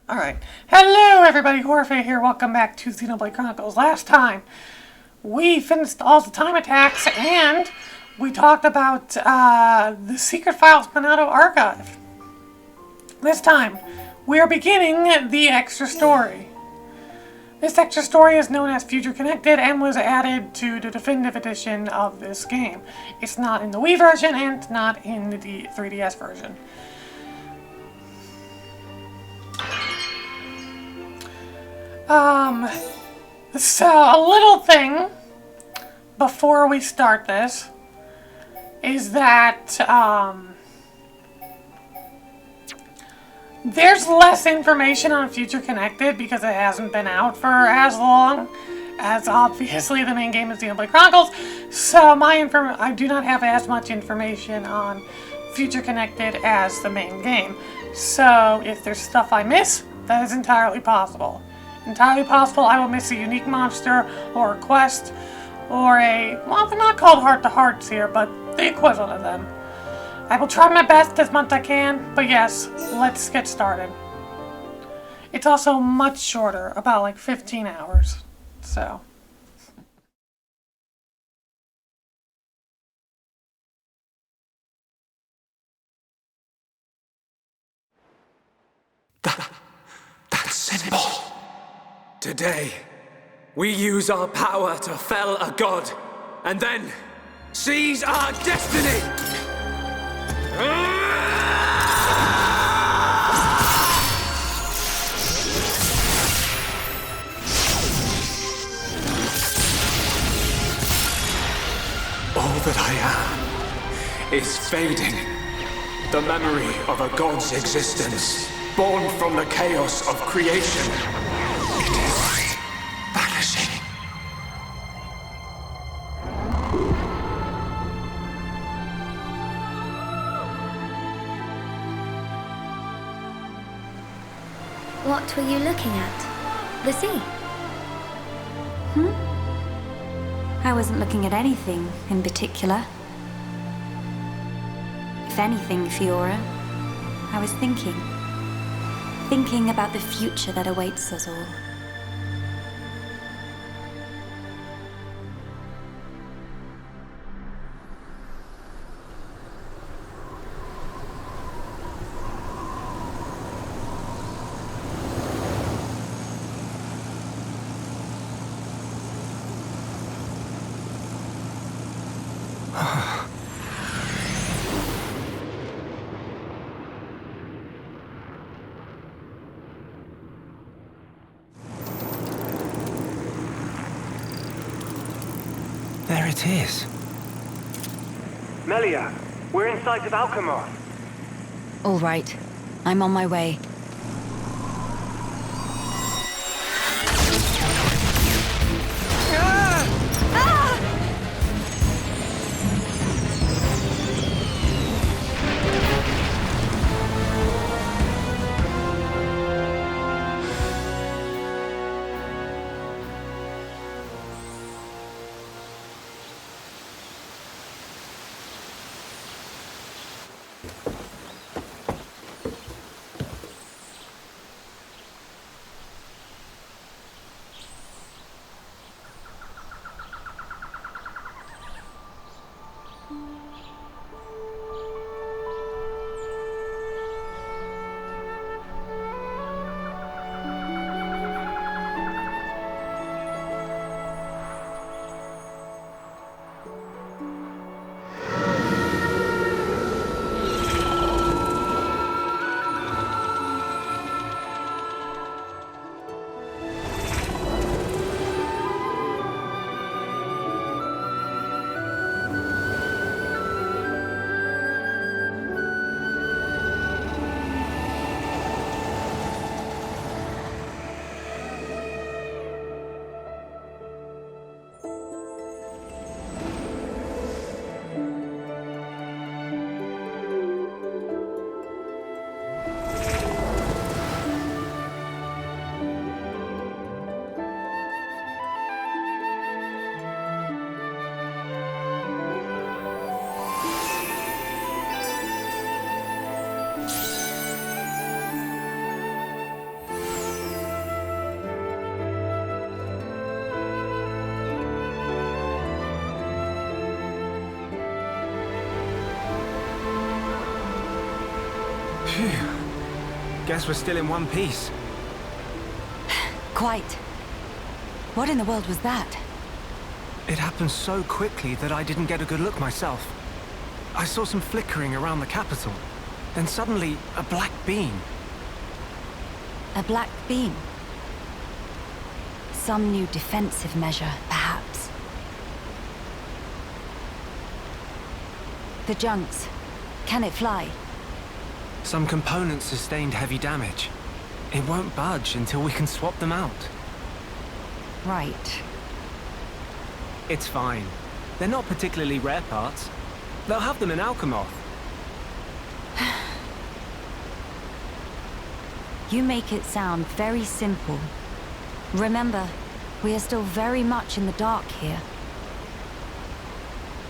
Alright. Hello everybody, Horfei here. Welcome back to Xenoblade Chronicles. Last time, we finished all the time attacks and we talked about the secret files Monado archive. This time, we are beginning the extra story. This extra story is known as Future Connected and was added to the definitive edition of this game. It's not in the Wii version and not in the 3DS version. So a little thing before we start this is that, there's less information on Future Connected because it hasn't been out for as long as obviously the main game is Xenoblade Chronicles. So I do not have as much information on Future Connected as the main game. So if there's stuff I miss, that is entirely possible. Entirely possible I will miss a unique monster or a quest or well, they're not called heart-to-hearts here, but the equivalent of them. I will try my best as much as I can, but yes, let's get started. It's also much shorter, about like 15 hours, so. That symbol. Today, we use our power to fell a god, and then seize our destiny! All that I am is fading. The memory of a god's existence, born from the chaos of creation. It is vanishing. What were you looking at? The sea? I wasn't looking at anything in particular. If anything, Fiora, I was thinking. Thinking about the future that awaits us all. There it is. Melia, we're in sight of Alchemoth. All right, I'm on my way. Guess we're still in one piece. Quite. What in the world was that? It happened so quickly that I didn't get a good look myself. I saw some flickering around the capital. Then suddenly, a black beam. A black beam? Some new defensive measure, perhaps. The junks. Can it fly? Some components sustained heavy damage. It won't budge until we can swap them out. Right. It's fine. They're not particularly rare parts. They'll have them in Alchemoth. You make it sound very simple. Remember, we are still very much in the dark here.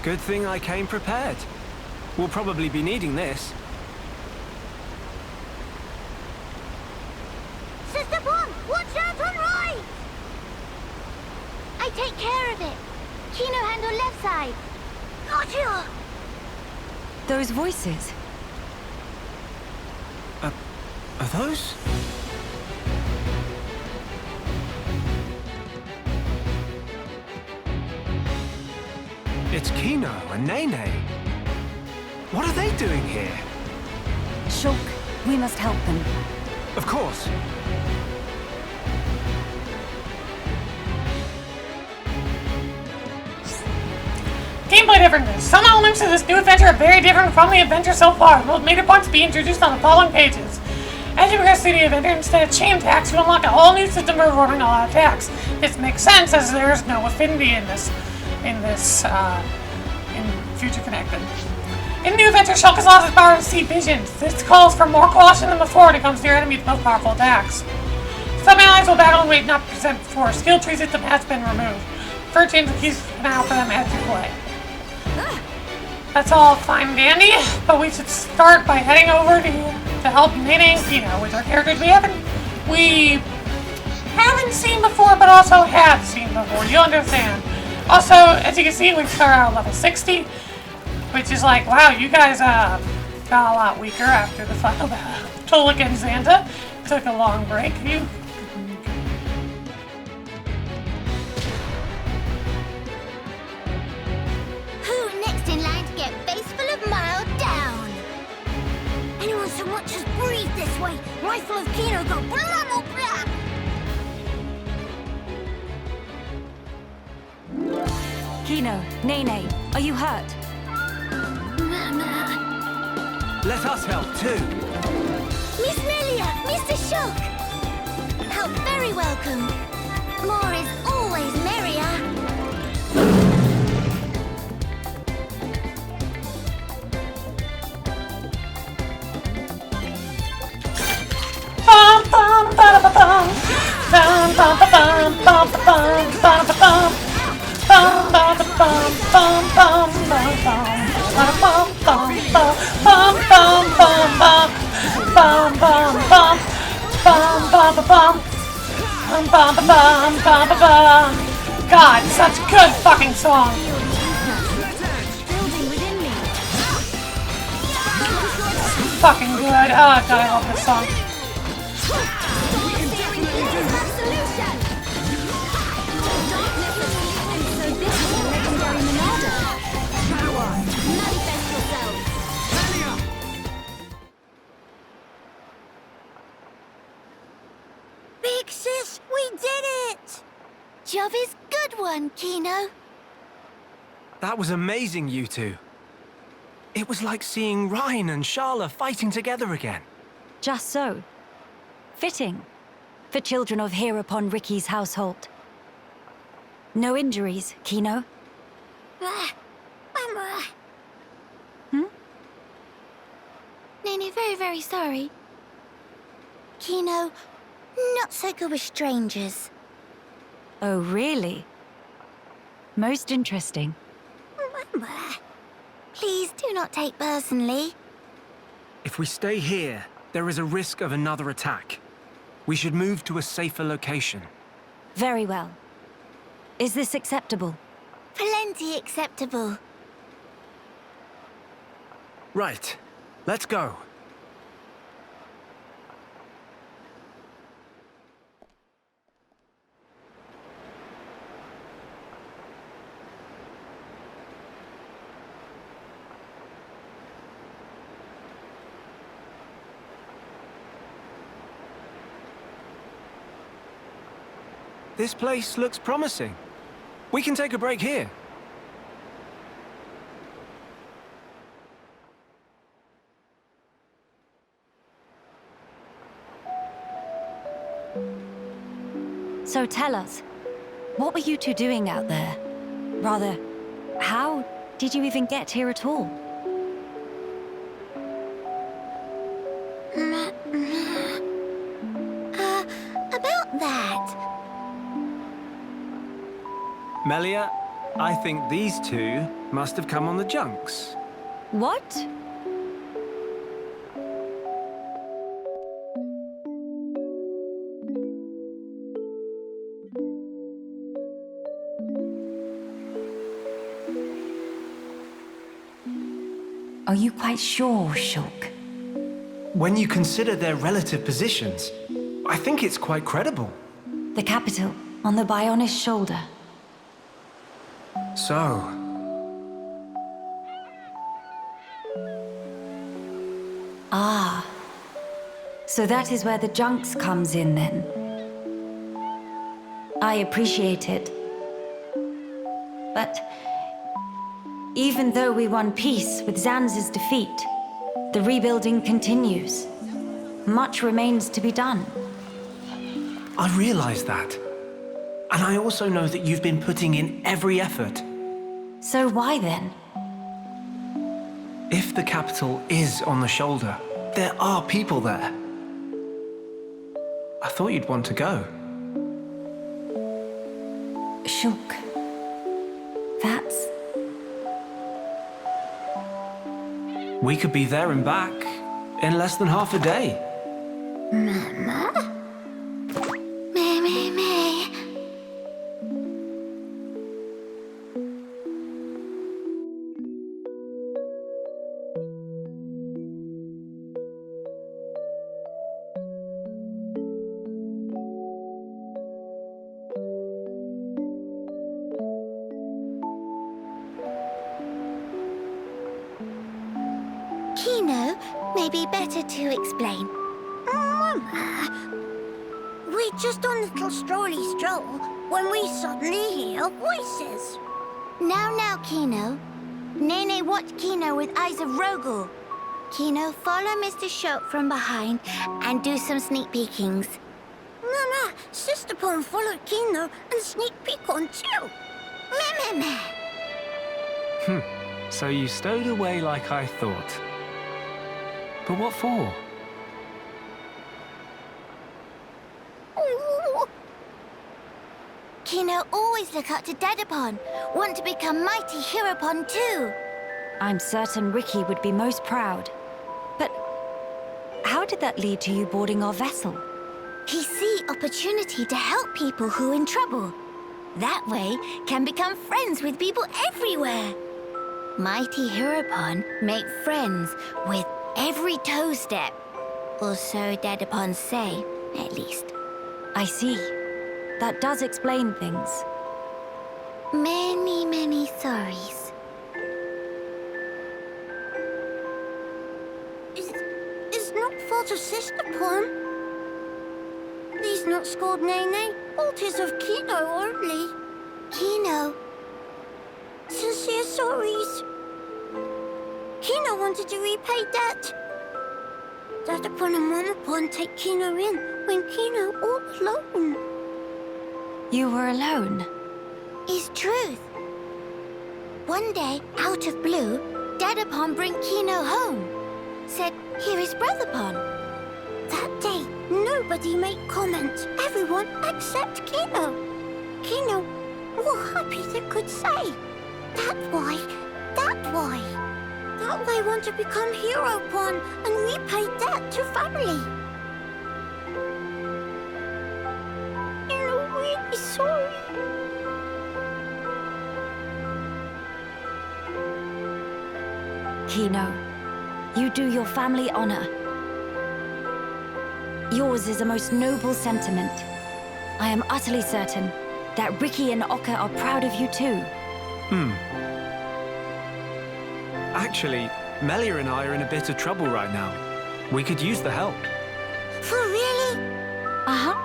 Good thing I came prepared. We'll probably be needing this. Sister Bomb, watch out on right! I take care of it. Kino handle left side. Gotcha! Those voices. Are those? It's Kino and Nene. What are they doing here? Shulk, we must help them. Of course. Gameplay differences. Some elements of this new adventure are very different from the adventure so far. Most major points be introduced on the following pages. As you progress through the adventure, instead of chain attacks, you unlock a whole new system of performing all attacks. This makes sense as there is no affinity in Future Connected. In the new adventure, Shulk has lost his power to see visions. This calls for more caution than before when it comes to your enemy's most powerful attacks. Some allies will battle and wait not present before. Skill tree system has been removed. First change the keys now for them as you play. That's all fine and dandy, but we should start by heading over to help Nene and Kino, which are characters we haven't seen before, but also have seen before. You understand. Also, as you can see, we start out at level 60, which is like, wow, you guys got a lot weaker after the final battle. Tullik and Xanta took a long break. Who next in line to get face full of mild down? Anyone so much as breathe this way, rifle of Kino go blah blah. Kino, Nene, are you hurt? Let us help too. Miss Melia, Mr. Shulk! How very welcome. More is always merrier. Bum bum ba ba bum. Bum bum ba bum bum ba bum bum ba bum. Bum bum ba bum bum bum bum bum. Bum bum bum bum bum bum bum. Bum bum bum bum bum ba bum. Bum bum ba bum bum ba bum. God, such good fucking song. Fucking good. Oh god, I love this song. Big sis, we did it! Job is good one, Kino. That was amazing, you two. It was like seeing Ryan and Sharla fighting together again. Just so. Fitting. For children of here upon Ricky's household. No injuries, Kino? Nene, very, very sorry. Kino, not so good with strangers. Oh, really? Most interesting. Please do not take personally. If we stay here, there is a risk of another attack. We should move to a safer location. Very well. Is this acceptable? Plenty acceptable. Right. Let's go. This place looks promising. We can take a break here. So tell us, what were you two doing out there? Rather, how did you even get here at all? About that. Melia, I think these two must have come on the junks. What? Are you quite sure, Shulk? When you consider their relative positions, I think it's quite credible. The capital, on the Bionis Shoulder. So, Ah. So that is where the junks comes in, then. I appreciate it. But even though we won peace with Zanz's defeat, the rebuilding continues. Much remains to be done. I realize that. And I also know that you've been putting in every effort. So why then? If the capital is on the shoulder, there are people there. I thought you'd want to go. Shulk. That's... We could be there and back in less than half a day. Mama? Me. Kino, maybe better to explain. Mama, we're just on a little strolly stroll when we suddenly hear voices. Now, Kino. Nene watch Kino with eyes of Rogel. Kino, follow Mr. Shulk from behind and do some sneak peekings. Mama, Sister Pon followed Kino and sneak peek on too. Meh. So you stowed away like I thought. But what for? Kino always look up to Dadapon. Want to become mighty Heropon too. I'm certain Ricky would be most proud. But how did that lead to you boarding our vessel? He see opportunity to help people who in trouble. That way can become friends with people everywhere. Mighty Heropon make friends with every toe step. Or so Dadapon say, at least. I see. That does explain things. Many sorries. It's not fault of Sister Pon. These not scored Nene. Fault is of Kino only. Kino. Sincere sorries. Kino wanted to repay debt. Dadapon and Mamapon take Kino in when Kino all alone. You were alone? Is truth. One day, out of blue, Dadapon bring Kino home. Said, here is Brotherpon. That day, nobody made comment. Everyone except Kino. Kino, what happy they could say. That why. That way want to become Heropon and repay debt to family. You're really sorry. Kino, you do your family honor. Yours is a most noble sentiment. I am utterly certain that Ricky and Oka are proud of you too. Actually, Melia and I are in a bit of trouble right now. We could use the help. For really? Uh-huh.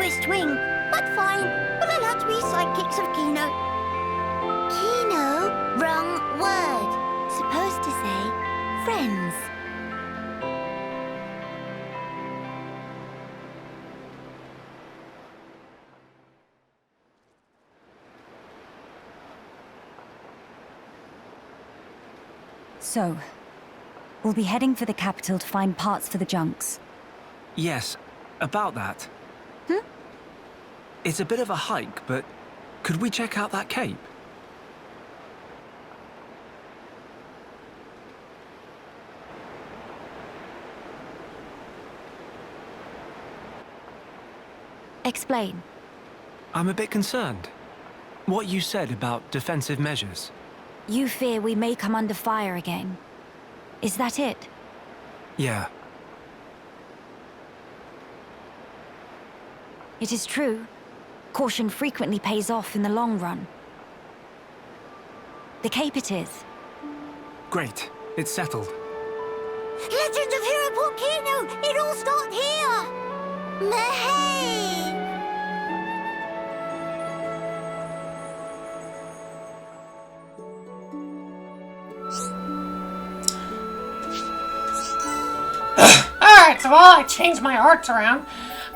twist wing. But fine, we'll allow to be sidekicks of Kino. Kino? Wrong word. Supposed to say friends. So, we'll be heading for the capital to find parts for the junks. Yes, about that. It's a bit of a hike, but could we check out that cape? Explain. I'm a bit concerned. What you said about defensive measures. You fear we may come under fire again. Is that it? Yeah. It is true. Caution frequently pays off in the long run. The cape it is. Great. It's settled. Legends of Hero Port Kino! It all starts here! Mahey! Alright, so while I change my arts around,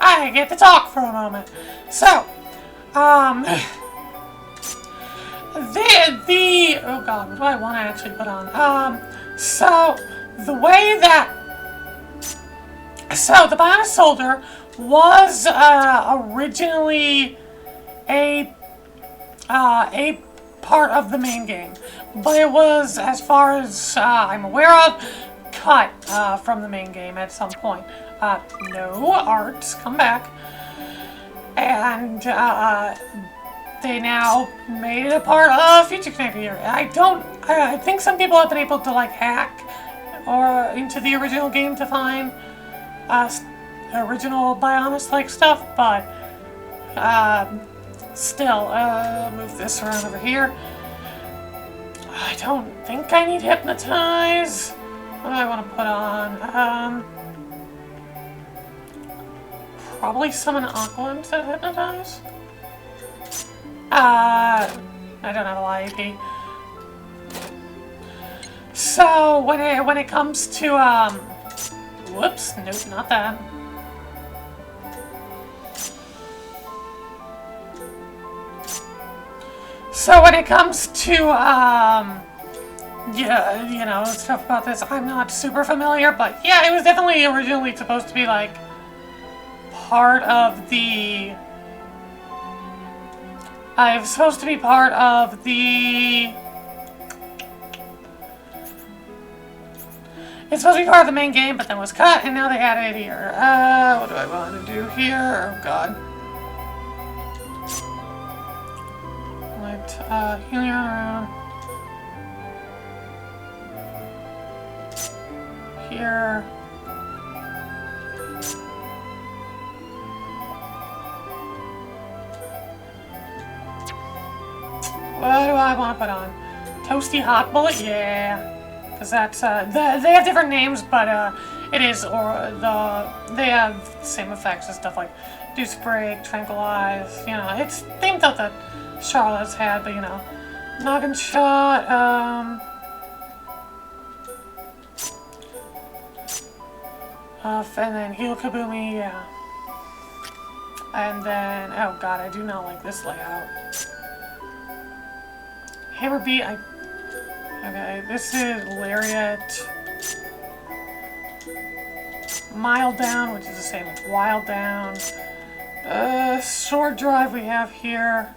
I get to talk for a moment. So, oh god, what do I want to actually put on? So, the way that, so the Bionis Shoulder was, originally a part of the main game, but it was, as far as, I'm aware of, cut, from the main game at some point. No arts, come back. And, they now made it a part of Future Connected here. I think some people have been able to, like, hack or into the original game to find, original Bionis-like stuff, but, still, move this around over here. I don't think I need Hypnotize. What do I want to put on? Probably summon Aqua instead of Hypnotize. I don't have a lot of AP. So when it comes to whoops, nope, not that. So when it comes to yeah, you know, stuff about this, I'm not super familiar, but yeah, it was definitely originally supposed to be like part of the. It was supposed to be part of the. It's supposed to be part of the main game, but then was cut, and now they added it here. What do I want to do here? Oh god. Let healing around. Here. What do I want to put on? Toasty Hot Bullet? Yeah. Because that's, they have different names, but, it is, they have the same effects and stuff like Deuce Break, Tranquilize, you know, it's themed out that Charlotte's had, but, you know, Noggin Shot, and then Heal Kaboomy, yeah. And then, oh god, I do not like this layout. Hammer Beat, okay, this is Lariat. Mild Down, which is the same as Wild Down. Sword Drive we have here.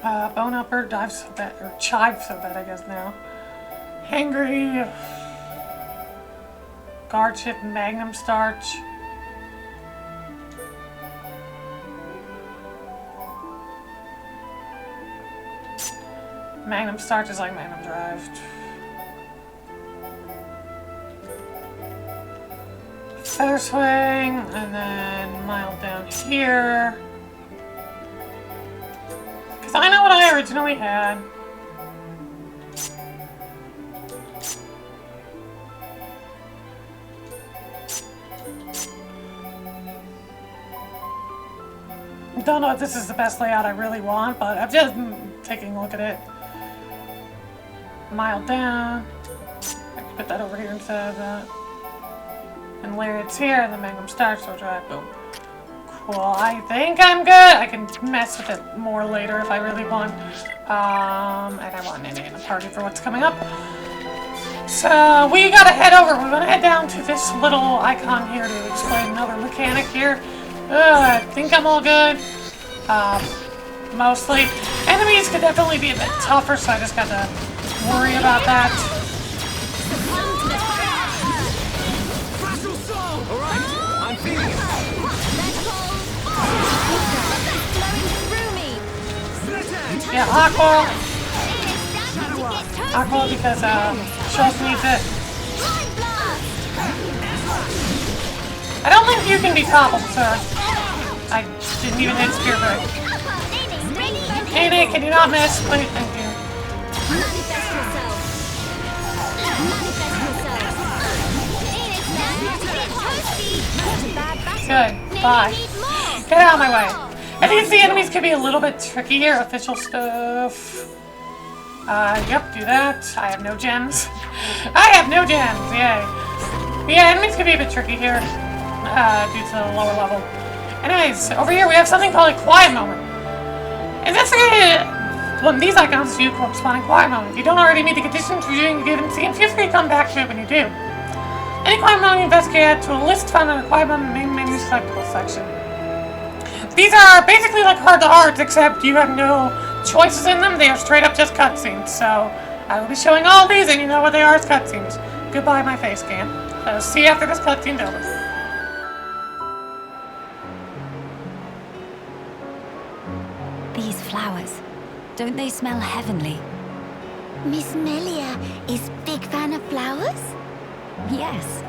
Bone Upper, Dive so bad, or Chive so bad, I guess now. Hangry. Guard Shift, Magnum Starch. Magnum Starch is like Magnum Drive. Feather Swing, and then Mild down here. Because I know what I originally had. don't know if this is the best layout I really want, but I'm just taking a look at it. Mile down. I can put that over here instead of that. And Lariat's here, and the Magnum starts, so drive. Boom. Cool. I think I'm good. I can mess with it more later if I really want. And I want Nene in the party for what's coming up. So we gotta head over. We're gonna head down to this little icon here to explain another mechanic here. I think I'm all good. Mostly. Enemies could definitely be a bit tougher, so I just gotta worry about that. Alright, I'm feeling it. Yeah, Aqua. Aqua because Schultz needs it. I don't think you can be toppled, sir. I didn't even hit Spear Break. Nene, can you not miss? Please, thank you. Good. Bye. Get out of my way. I think the enemies could be a little bit trickier. Official stuff. Yep, do that. I have no gems. I have no gems. Yay. Yeah, enemies could be a bit tricky here. Due to the lower level. Anyways, over here we have something called a quiet moment. And that's one of these icons do corresponding quiet moment. If you don't already meet the conditions for doing a given scene, feel free to come back to it when you do. Any quiet moment you investigate, add to a list found in the quiet moment main menu selectable section. These are basically like heart-to-hearts, except you have no choices in them. They are straight up just cutscenes. So I will be showing all these, and you know what they are as cutscenes. Goodbye, my face cam. See you after this cutscene's over. These flowers, don't they smell heavenly? Miss Melia is big fan of flowers? Yes,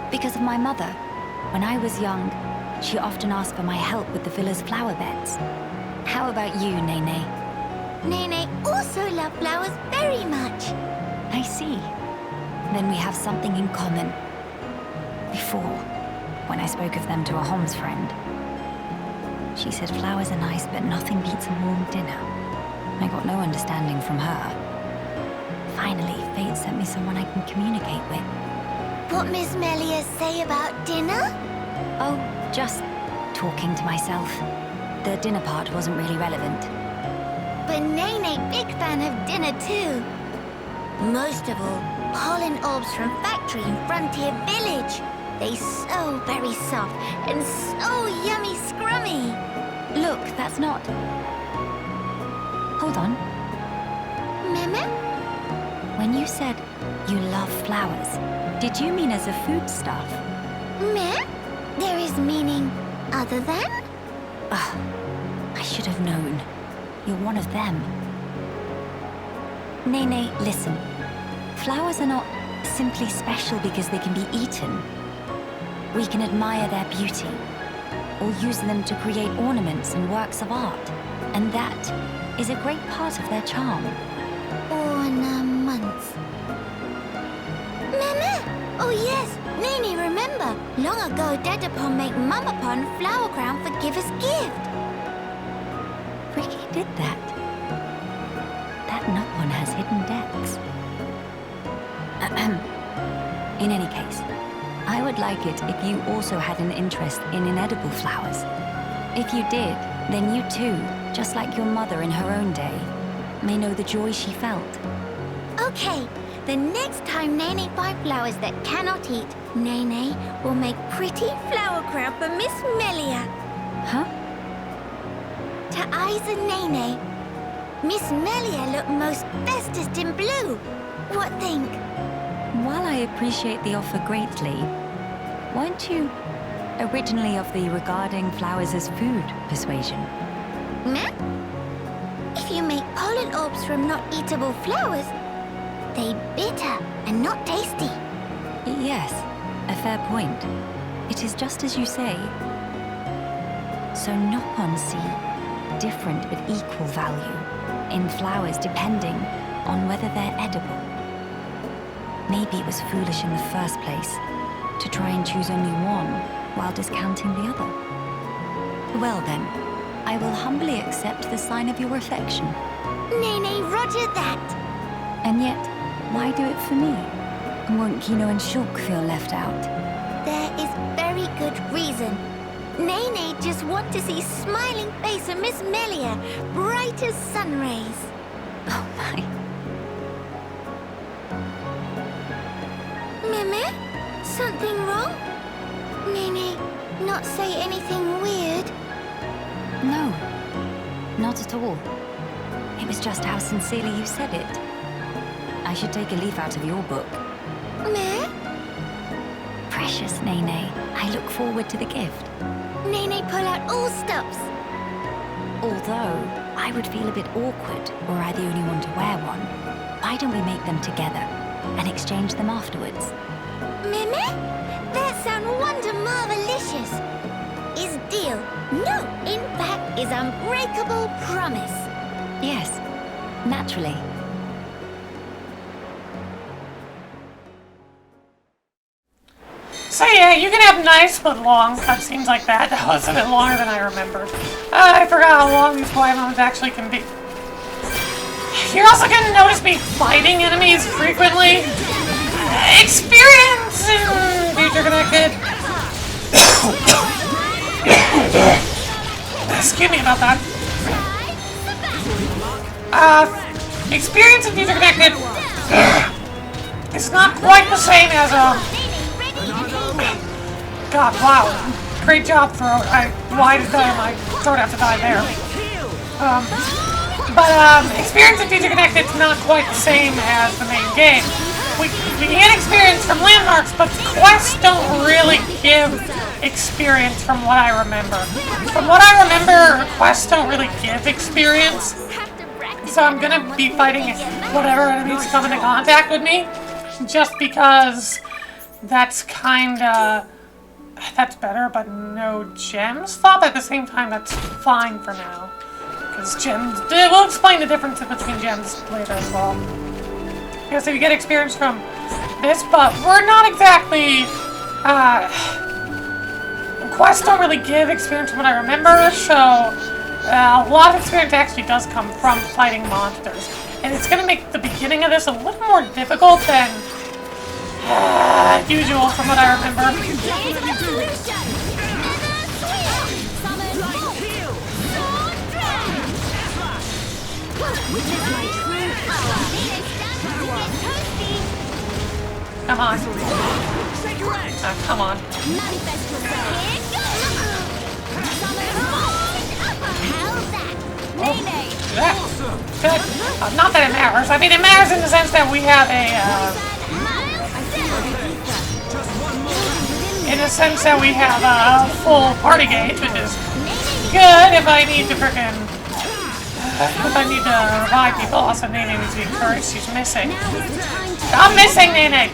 because of my mother. When I was young, she often asked for my help with the villa's flower beds. How about you, Nene? Nene also loves flowers very much. I see. Then we have something in common. Before, when I spoke of them to a Homs friend, she said flowers are nice, but nothing beats a warm dinner. I got no understanding from her. Finally, fate sent me someone I can communicate with. What Miss Melia say about dinner? Oh, just talking to myself. The dinner part wasn't really relevant. But Nene big fan of dinner too. Most of all, pollen orbs from factory in Frontier Village. They so very soft and so yummy scrummy. Look, that's not... Hold on. Meme? When you said you love flowers, did you mean as a foodstuff? Meh? There is meaning other than? Ugh, I should have known. You're one of them. Nene, listen. Flowers are not simply special because they can be eaten. We can admire their beauty, or use them to create ornaments and works of art. And that is a great part of their charm. Ornaments. Meme! Oh yes, Nene remember. Long ago Dedapon make Mamapon flower crown for giver's gift. Ricky did that. That Nupon has hidden depths. In any case, I would like it if you also had an interest in inedible flowers. If you did, then you too, just like your mother in her own day, may know the joy she felt. Okay, the next time Nene finds flowers that cannot eat, Nene will make pretty flower crown for Miss Melia. Huh? To eyes and Nene, Miss Melia look most bestest in blue. What think? While I appreciate the offer greatly, weren't you originally of the regarding flowers as food persuasion? Meh? If you make pollen orbs from not eatable flowers, they bitter and not tasty. Yes, a fair point. It is just as you say. So Nopon see different but equal value in flowers depending on whether they're edible. Maybe it was foolish in the first place to try and choose only one while discounting the other. Well then, I will humbly accept the sign of your affection. Nene, roger that. And yet, why do it for me? Won't Kino and Shulk feel left out? There is very good reason. Nene just want to see smiling face of Miss Melia, bright as sun rays. Oh my. Mimi? Something wrong? Nene, not say anything weird? No, not at all. It was just how sincerely you said it. I should take a leaf out of your book. Me? Precious Nene, I look forward to the gift. Nene, pull out all stops. Although, I would feel a bit awkward were I the only one to wear one. Why don't we make them together and exchange them afterwards? Mimi? That sound wonder marvelicious. Is deal. No, in fact, is unbreakable promise. Yes, naturally. So yeah, you can have nice but long cutscenes like that. That was a bit longer than I remembered. I forgot how long these quiet moments actually can be. You're also going to notice me fighting enemies frequently. Experience in Future Connected. Excuse me about that. Experience in Future Connected is not quite the same as God, wow. Great job, throat. Why did my throat have to die there? Experience in Future Connected is not quite the same as the main game. We get experience from landmarks, but quests don't really give experience from what I remember. From what I remember, quests don't really give experience. So I'm gonna be fighting whatever enemies come into contact with me, just because that's kinda... That's better, but no gems? Thought at the same time that's fine for now. Because gems... We'll explain the difference between gems later as well. Yeah, so you get experience from this, but we're not exactly... quests don't really give experience from what I remember, so... a lot of experience actually does come from fighting monsters. And it's going to make the beginning of this a little more difficult than... usual from what I remember. Come on. Come on. Good. Not that it matters. I mean, it matters in the sense that we have a full party gauge, which is good if I need to frickin' revive people. Also, Nene needs to be encouraged. She's missing. I'm missing, Nene!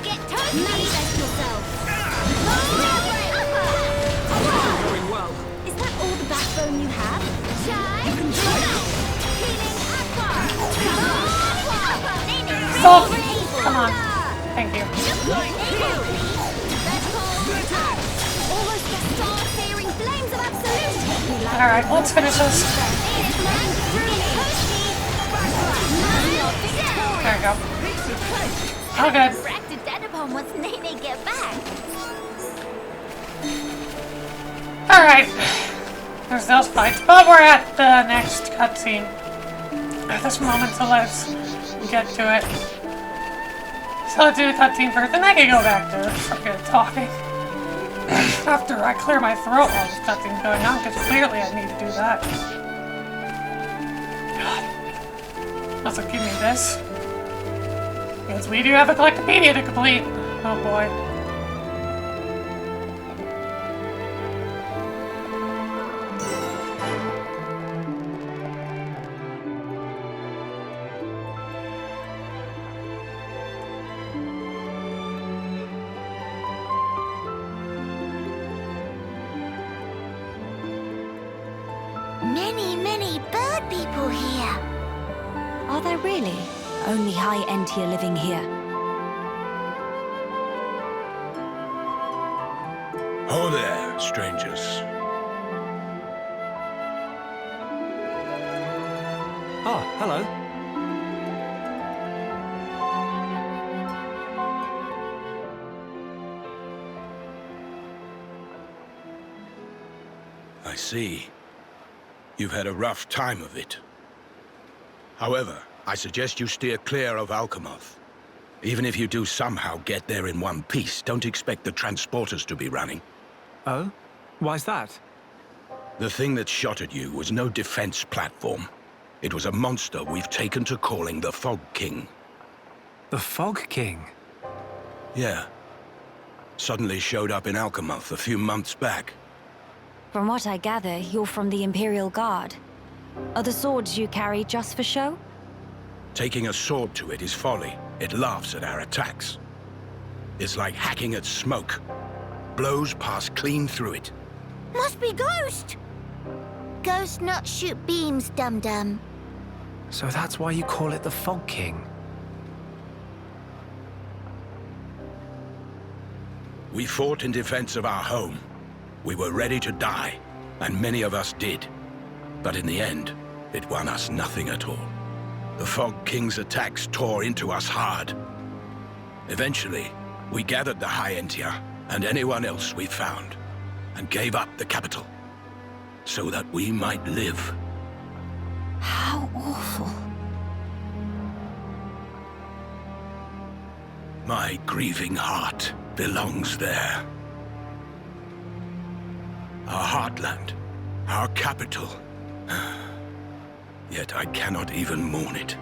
Is that all the backbone you have? Come on. Thank you. Alright, let's finish this. There we go. Oh, good. Alright. There's those fights, but we're at the next cutscene at this moment, so let's get to it. So let's do the cutscene first, and I can go back to frickin' talking. After I clear my throat while this cutscene's going on, because clearly I need to do that. God. Also, give me this. Because we do have a collectopedia to complete. Oh boy. Many bird people here. Are there really? Only high-end tier living here. Ho there, strangers. Oh, hello. I see. You've had a rough time of it. However, I suggest you steer clear of Alchemoth. Even if you do somehow get there in one piece, don't expect the transporters to be running. Oh? Why's that? The thing that shot at you was no defense platform. It was a monster we've taken to calling the Fog King. The Fog King? Yeah. Suddenly showed up in Alchemoth a few months back. From what I gather, you're from the Imperial Guard. Are the swords you carry just for show? Taking a sword to it is folly. It laughs at our attacks. It's like hacking at smoke. Blows pass clean through it. Must be Ghost! Ghost not shoot beams, dum-dum. So that's why you call it the Fog King? We fought in defense of our home. We were ready to die, and many of us did. But in the end, it won us nothing at all. The Fog King's attacks tore into us hard. Eventually, we gathered the High Entia and anyone else we found, and gave up the capital, so that we might live. How awful. My grieving heart belongs there. Our heartland, our capital. Yet I cannot even mourn it.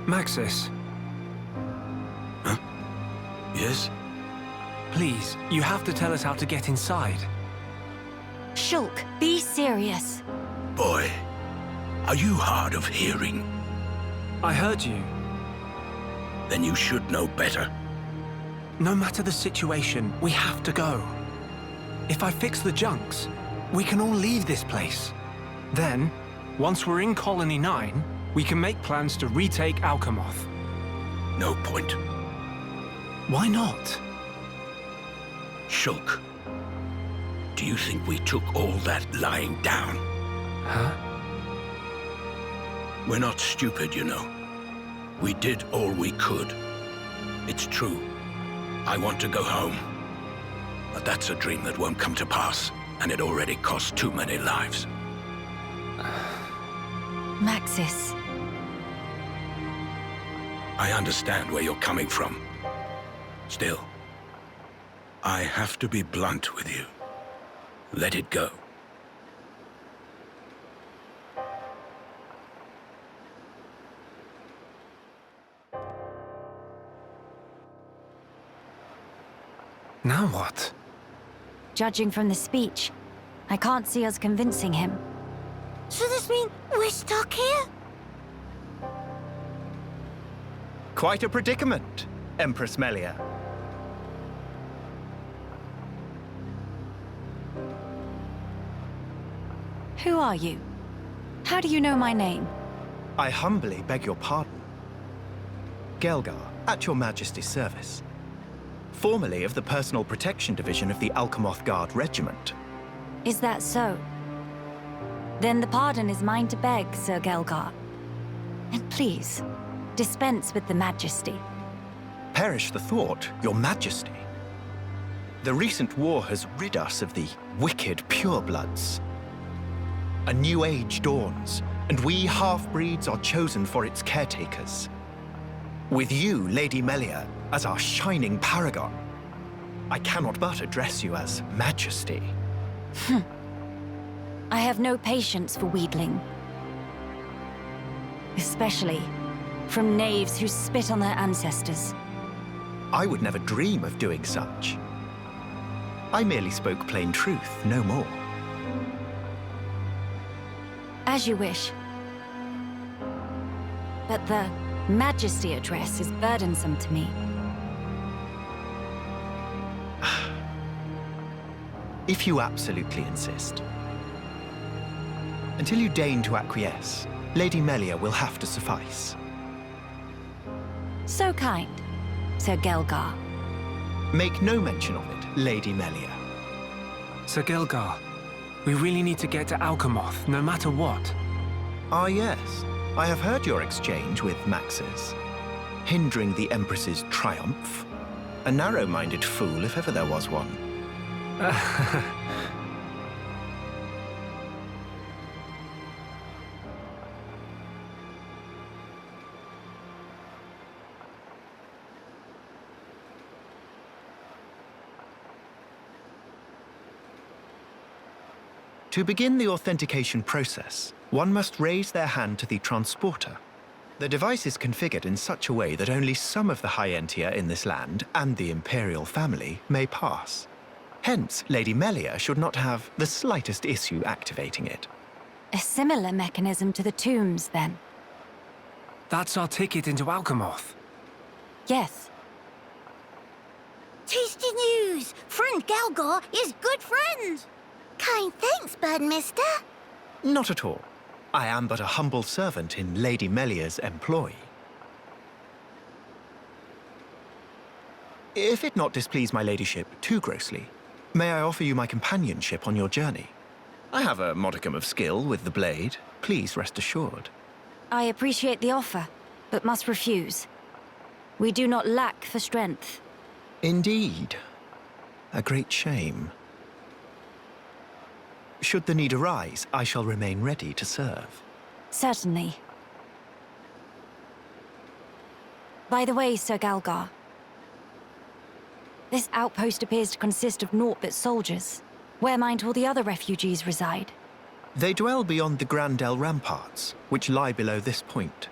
Maxis, Huh? Yes? please, you have to tell us how to get inside. Shulk, be serious. Boy, are you hard of hearing? I heard you. Then you should know better. No matter the situation, we have to go. If I fix the junks, we can all leave this place. Then, once we're in Colony 9, we can make plans to retake Alchemoth. No point. Why not? Shulk, do you think we took all that lying down? Huh? We're not stupid, you know. We did all we could. It's true. I want to go home. But that's a dream that won't come to pass, and it already cost too many lives. Maxis. I understand where you're coming from. Still, I have to be blunt with you. Let it go. Now what? Judging from the speech, I can't see us convincing him. So this mean we're stuck here? Quite a predicament, Empress Melia. Who are you? How do you know my name? I humbly beg your pardon. Gelgar, at your Majesty's service. Formerly of the Personal Protection Division of the Alchemoth Guard Regiment. Is that so? Then the pardon is mine to beg, Sir Gelgar. And please, dispense with the Majesty. Perish the thought, your Majesty. The recent war has rid us of the wicked purebloods. A new age dawns, and we half-breeds are chosen for its caretakers. With you, Lady Melia, as our shining paragon, I cannot but address you as Majesty. I have no patience for wheedling. Especially from knaves who spit on their ancestors. I would never dream of doing such. I merely spoke plain truth, no more. As you wish. But the Majesty address is burdensome to me. If you absolutely insist. Until you deign to acquiesce, Lady Melia will have to suffice. So kind, Sir Gelgar. Make no mention of it, Lady Melia. Sir Gelgar, We really need to get to Alchemoth, no matter what. Ah, yes. I have heard your exchange with Maxis. Hindering the Empress's triumph. A narrow-minded fool, if ever there was one. To begin the authentication process, one must raise their hand to the transporter. The device is configured in such a way that only some of the High Entier in this land and the Imperial family may pass. Hence, Lady Melia should not have the slightest issue activating it. A similar mechanism to the tombs, then? That's our ticket into Alchemoth. Yes. Tasty news! Friend Galgar is good friends! Kind thanks, Birdmister. Not at all. I am but a humble servant in Lady Melia's employ. If it not displease my ladyship too grossly, may I offer you my companionship on your journey? I have a modicum of skill with the blade. Please rest assured. I appreciate the offer, but must refuse. We do not lack for strength. Indeed. A great shame. Should the need arise, I shall remain ready to serve. Certainly. By the way, Sir Galgar, this outpost appears to consist of naught but soldiers. Where might all the other refugees reside? They dwell beyond the Grandel ramparts, which lie below this point.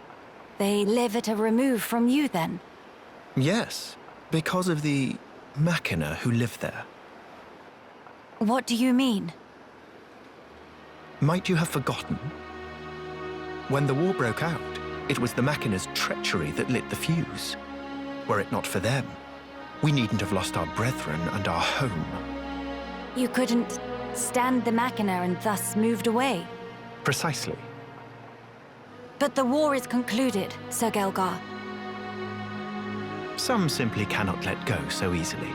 They live at a remove from you, then? Yes, because of the Machina who live there. What do you mean? Might you have forgotten? When the war broke out, it was the Machina's treachery that lit the fuse. Were it not for them, we needn't have lost our brethren and our home. You couldn't stand the Machina and thus moved away? Precisely. But the war is concluded, Sir Galgar. Some simply cannot let go so easily.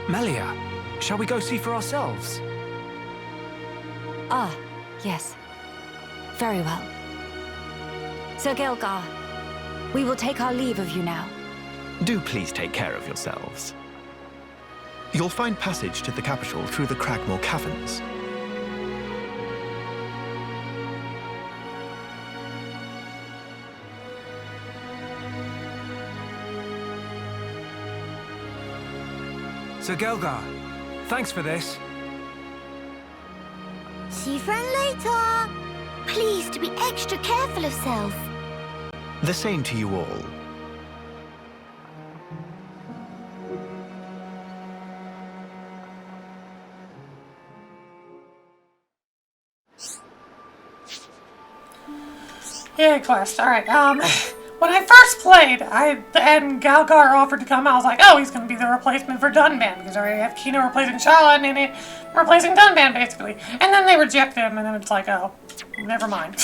Melia, shall we go see for ourselves? Ah, yes. Very well. Sir Gelgar, we will take our leave of you now. Do please take care of yourselves. You'll find passage to the capital through the Cragmore Caverns. Sir Gelgar, thanks for this. See you friend later. Please to be extra careful of self. The same to you all. Yeah, quest. Alright, when I first played, and Galgar offered to come, I was like, oh, he's gonna be the replacement for Dunban, because I already have Kino replacing Charlotte and it replacing Dunban, basically. And then they reject him, and then it's like, oh, never mind.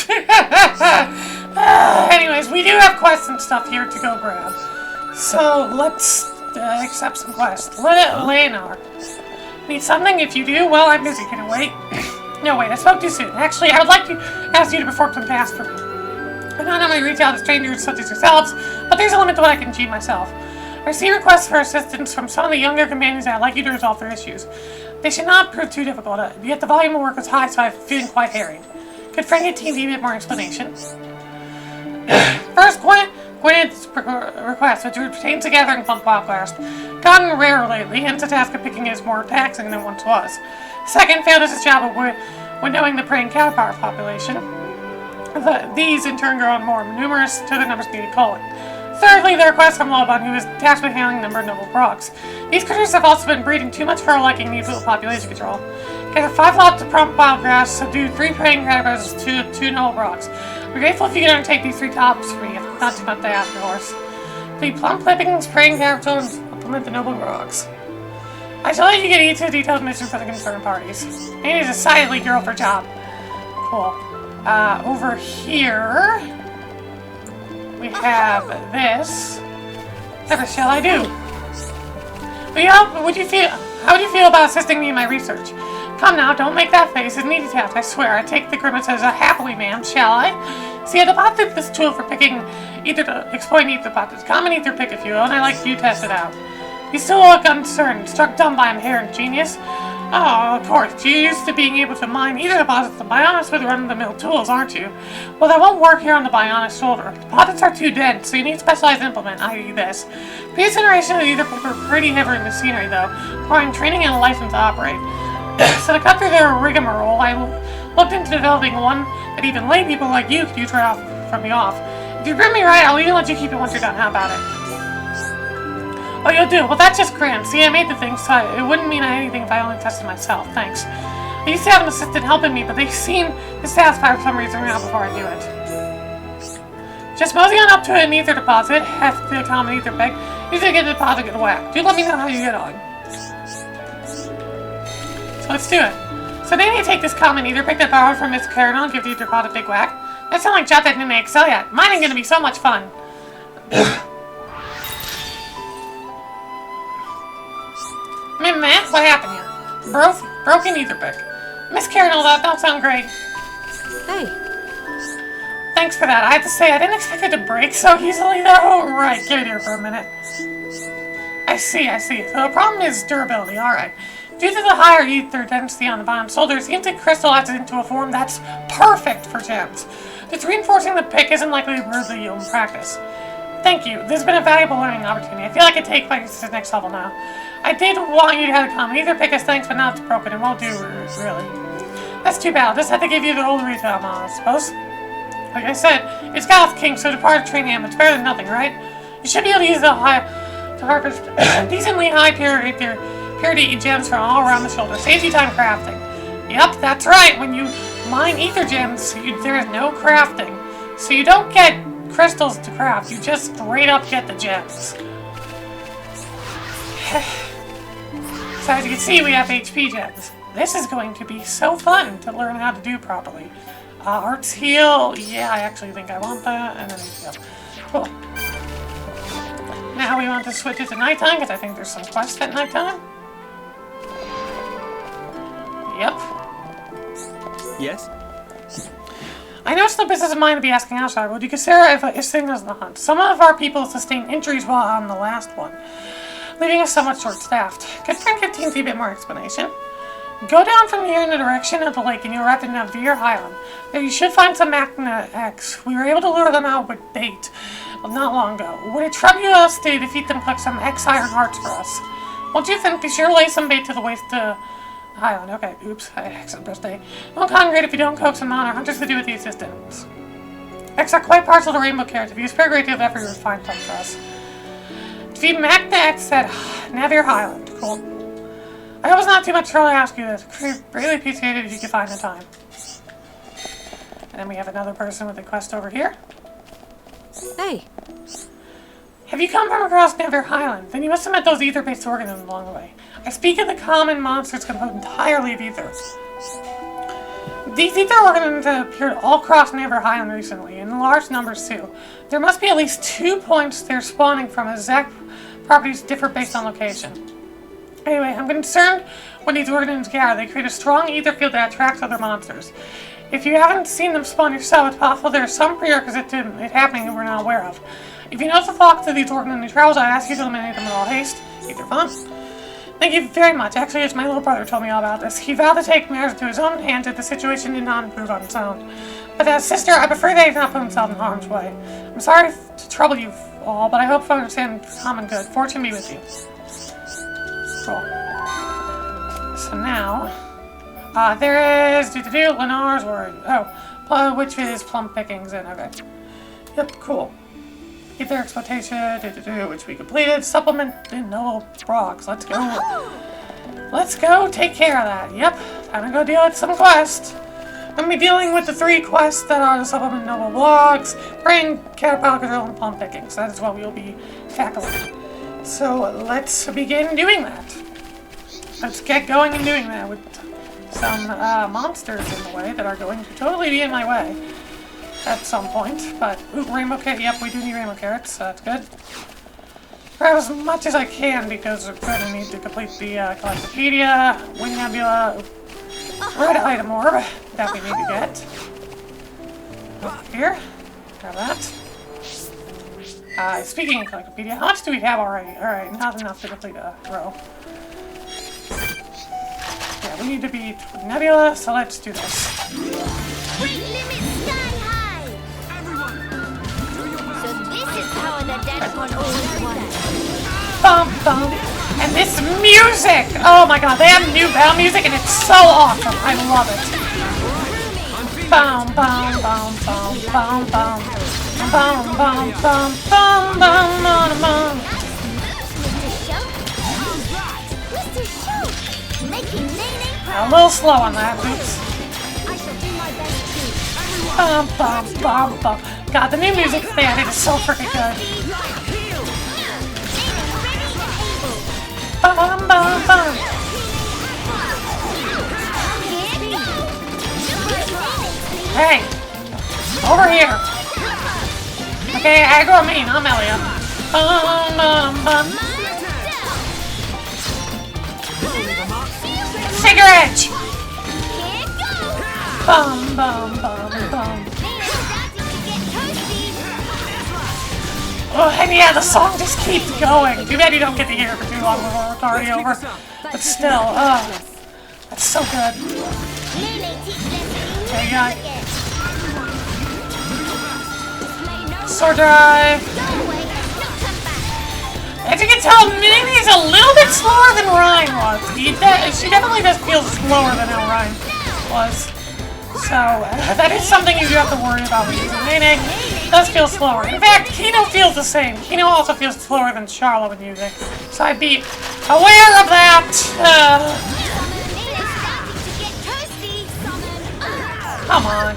Anyways, we do have quests and stuff here to go grab. So, let's accept some quests. Leonard. Need something? If you do, well, I'm busy. Can I wait? No, wait, I spoke too soon. Actually, I would like to ask you to perform some tasks for me. I not only reach out to strangers such as yourselves, but there's a limit to what I can achieve myself. I see requests for assistance from some of the younger companions that I'd like you to resolve their issues. They should not prove too difficult, yet the volume of work is high, so I'm feeling quite harried. Could Frank and team give me a bit more explanation? First, Gwyneth's request, which pertains to gathering punk wildflowers. Gotten rarer lately, hence the task of picking is more taxing than it once was. Second, failed as his job of winnowing the praying caterpillar population. These, in turn, grow more numerous to the numbers needed calling. Thirdly, the request from Lobon, who is tasked with handling a number of noble frogs. These critters have also been breeding too much for our liking, needs little population control. Gather 5 lots of prompt wild grass, subdue 3 praying caterpillars to 2 noble frogs. We're grateful if you can undertake these 3 tops for me, if not too much after horse. The plump clippings, praying caterpillars, implement the noble frogs. I shall let you get into the detailed mission for the concerned parties. Maybe a decidedly girl for job. Cool. Over here, we have this. Whatever shall I do? How would you feel about assisting me in my research? Come now, don't make that face. It's an easy task, I swear. I take the grimace as a happily, ma'am, shall I? See, I deposited this tool for picking exploiting ether pockets. Common ether pick, if you will, and I like you to test it out. You still look uncertain, struck dumb by inherent genius? Oh, of course. You're used to being able to mine ether deposits. The Bionis with run-of-the-mill tools, aren't you? Well, that won't work here on the Bionis Shoulder. Deposits are too dense, so you need a specialized implement, i.e. this. Previous generation of ether pick were pretty heavy machinery, though, requiring training and a license to operate. So to cut through their rigmarole, I looked into developing one that even lay people like you could use right off from the off. If you bring me right, I'll even let you keep it once you're done. How about it? Oh, you'll do? Well, that's just grand. See, I made the thing, so it wouldn't mean anything if I only tested myself. Thanks. I used to have an assistant helping me, but they seem dissatisfied for some reason now before I do it. Just mosey on up to an ether deposit, half the common ether pick. Usually get a deposit, get a whack. Do let me know how you get on. So let's do it. So then you take this common ether pick that borrowed from Miss Carinal and give the ether pod a big whack. That sounds like Jot that didn't excel yet. Mine ain't gonna be so much fun. Man, what happened here? Broken ether pick. Miss Carinal, that don't sound great. Hey. Thanks for that. I have to say, I didn't expect it to break so easily, though. Right, give it here for a minute. I see. So the problem is durability, alright. Due to the higher ether density on the Bionis Shoulder, it seems to crystallize into a form that's perfect for gems. Just reinforcing the pick isn't likely to improve the yield in practice. Thank you. This has been a valuable learning opportunity. I feel like I can take my to the next level now. I did want you to have a common ether pick as thanks, but now it's broken. It won't do, really. That's too bad. I'll just have to give you the old retail model, I suppose. Like I said, it's Goth King, so depart training him. It's better than nothing, right? You should be able to use the harvest decently high purity gems from all around the shoulder. Saves you time crafting. Yep, that's right. When you mine ether gems, there is no crafting. So you don't get crystals to craft. You just straight up get the gems. So as you can see, we have HP gems. This is going to be so fun to learn how to do properly. Arts heal. Yeah, I actually think I want that. And then heal. Cool. Now we want to switch it to nighttime because I think there's some quests at nighttime. Yep. Yes? I know it's no business of mine to be asking outside. Would you consider if signals in the hunt? Some of our people sustained injuries while on the last one, leaving us somewhat short-staffed. Could Frank give TNT a bit more explanation? Go down from here in the direction of the lake and you'll arrive at Navier Highland. There you should find some Magna X. We were able to lure them out with bait not long ago. Would it trouble you us to defeat them, collect some X iron hearts for us? Won't you think? Be sure to lay some bait to the waist to Highland. Okay, oops. Excellent birthday. Don't congregate if you don't coax them on. Our hunters to do with the assistance. X are quite partial to rainbow carrots. If you spare a great deal of effort, you would find some for us. Defeat Magna X at Navier Highland. Cool. I hope it's not too much trouble to ask you this. Really appreciate it if you could find the time. And then we have another person with a quest over here. Hey. Have you come from across Navier Highland? Then you must have met those ether-based organisms along the way. I speak of the common monsters composed entirely of ether. These ether organisms have appeared all across Navier Highland recently, in large numbers too. There must be at least 2 points they're spawning from. Exact properties differ based on location. Anyway, I'm concerned when these organisms gather. They create a strong ether field that attracts other monsters. If you haven't seen them spawn yourself, it's possible there's some prerequisite to it happening that we're not aware of. If you notice the flock to these organisms travels, I'd ask you to eliminate them in all haste. Ether fun. Thank you very much. Actually, it's my little brother told me all about this. He vowed to take matters into his own hands if the situation did not improve on its own. But as sister, I prefer that he not put himself in harm's way. I'm sorry to trouble you all, but I hope you understand common good. Fortune be with you. Cool. So now, there is Lenar's word. Oh, which is plum pickings and okay. Yep, cool. Ether exploitation, which we completed. Supplement in noble rocks. Let's go. Let's go take care of that. Yep, time to go deal with some quests. I'm gonna be dealing with the 3 quests that are the supplement noble blocks, brain, caterpillar control, and plum pickings. That is what we'll be tackling. So let's begin doing that. Let's get going and doing that with some monsters in the way that are going to totally be in my way at some point. But, ooh, rainbow carrot. Yep, we do need rainbow carrots, so that's good. grab as much as I can because we're going to need to complete the Collectopedia, Wing Nebula, Red Item Orb that we need to get. Over here. Grab that. Speaking of Collectopedia, how much do we have already? Alright, not enough to complete a row. Yeah, we need to beat Nebula, so let's do this. Weight limit sky high! So this is how the Deadpool always won. Bum bum. And this music! Oh my god, they have new battle music and it's so awesome. I love it. Bum bum bum bum bum bum. Bum bum bum bum bum bum bum. Mr. Show! Making Nene A little slow on that, oops. I shall do my best too. Bum bum bum bum. God, the new music they added is so freaking good. Bum bum bum. Hey! Over here! Okay, aggro me, not Melia. Bum bum bum. Cigarette! Bum bum bum bum. Oh, and yeah, the song just keeps going. Too bad you don't get to hear it for too long before it's already over. But still, that's so good. Okay, yeah. Sword Drive. As you can tell, Minnie's a little bit slower than Ryan was. She definitely does feel slower than how Ryan was. So, that is something you have to worry about when using Nene. It does feel slower. In fact, Kino feels the same. Kino also feels slower than Charlotte when using. So I'd be aware of that. Come on.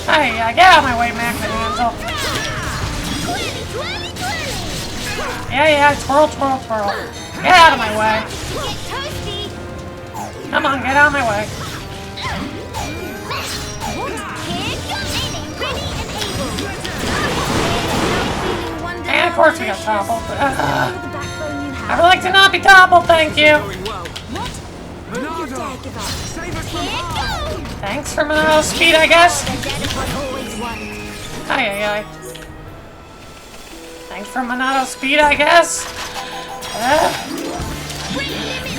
Hey, get out of my way, Magnet Hansel. Yeah, twirl, twirl, twirl. Get out of my way. Come on, get out of my way. And of course we got toppled. I would like to not be toppled, thank you. Thanks for my speed, I guess. Aye. Thanks for Monado speed, I guess.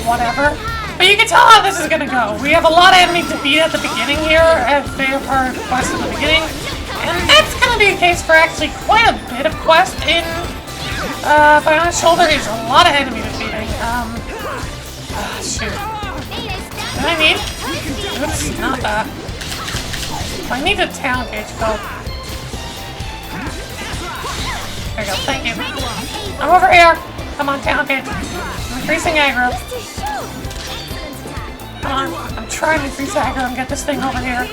Whatever. But you can tell how this is gonna go. We have a lot of enemies to beat at the beginning here, as they have our quest in the beginning. And that's gonna be the case for actually quite a bit of quest in Bionis Shoulder. There's a lot of enemies defeating. Shoot. What do I need? Oops, not that. I need the talent gauge filled. There you go, thank you. I'm over here! Come on, talent gauge. I'm increasing aggro. Come on, I'm trying to increase aggro and get this thing over here.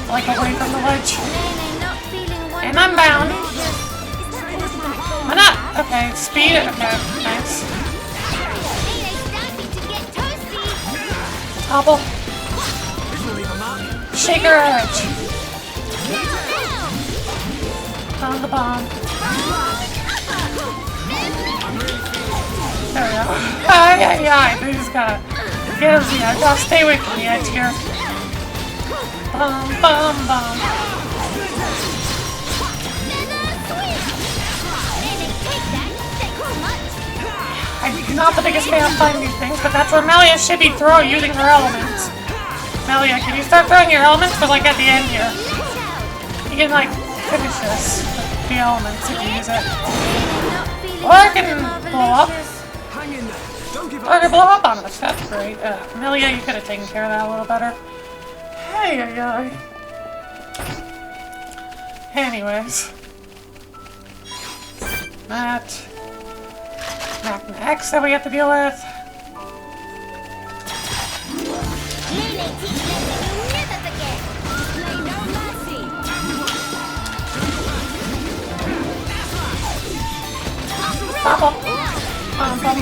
Like away from the ledge. And I'm bound. Why not? Okay, speed. Okay, nice. Topple. Shaker edge. On the bomb. There we go. Aye. They just gotta get us the edge. I'll stay away from the edge here. Bum. I'm not the biggest fan of fighting these things, but that's where Melia should be using her elements. Melia, can you start throwing your elements for like at the end here? You can like finish this with the elements if you use it. Or I can blow up. Or I can blow up on us, that's great. Melia, you could have taken care of that a little better. Hey. Anyways. Magnet X that we have to deal with.